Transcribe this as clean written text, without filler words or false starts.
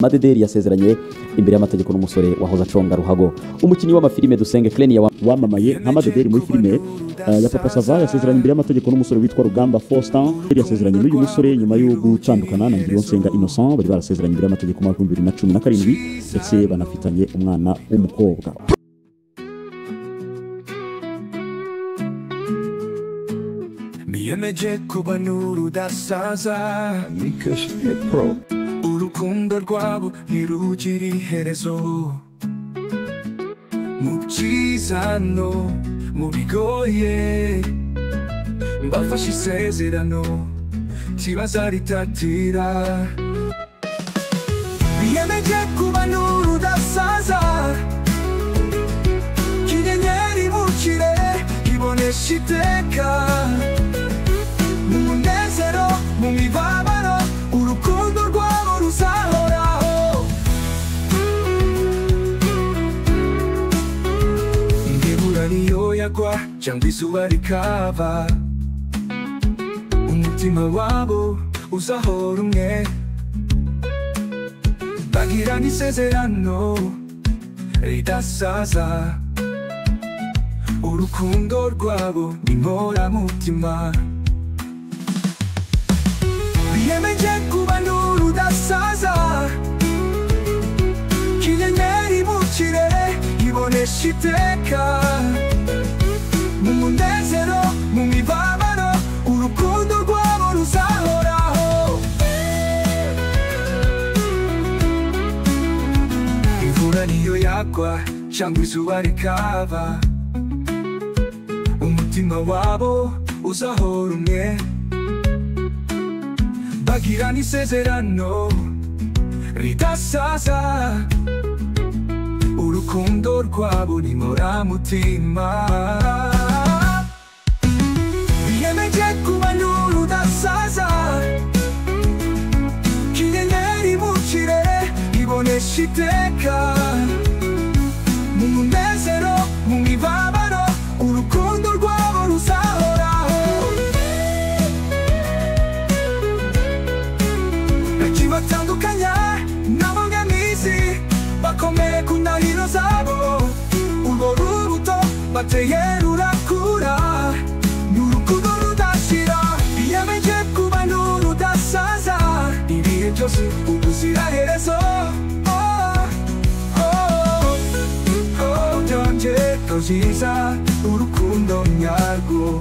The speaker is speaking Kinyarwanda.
Madederi yasezeranye imbere y'amategeko n'umusore wahoze aconga ruhago. Umukinnyi w'amafilime Dusenge Clenia wamamaye nka Madederi muri filime ya Papa Sava yasezeranye imbere y'amategeko n'umusore witwa Rugamba Faustin. Yasezeranye n'uyu musore nyuma yo gutandukana na Ngiyonsenga Innocent, bari barasezeranye imbere y'amategeko mu 2017 ndetse banafitanye umwana w'umukobwa. Niyemeje kuba n'urudasaza Mikash Pro. Urukundo rwabo ntirugira iherezo, mu byiza no mu bigoye mbafashe isezerano ntibazaritatira. Niyemeje kuba n'urudasaza nk'inyenyeri mu kirere ibonesha iteka, mu munezero mu mibabaro urukundo rwabo ruzahoraho. Imvura niyo yagwa cyangwa izuba rikava, umutima wabo uzahora umwe, bagirana isezerano ridasaza. Urukundo rwabo ni inkoramutima. Biyemeje kuba n'urudasaza nk'inyenyeri mu kirere ibonesha iteka, mu munezero mu mibabaro urukundo rwabo ruzahoraho. Imvura niyo yagwa cyangwa izuba rikava, umutima wabo uzahora umwe, bagirana isezerano ridasaza. Urukundo rwabo ni inkoramutima. Biyemeje kuba n'urudasaza nk'inyenyeri mu kirere ibonesha iteka, mu munezero mu mibabaro urukundo rwabo ruzahoraho. Batandukanya n'abangamizi bakomeye ku ndahiro zabo, urwo rubuto bateye rurakura n'urukundo rudashira. Biyemeje kuba n'urudasaza ibihe byose ubuziraherezo. Byongeye kuziza urukundo nyarwo.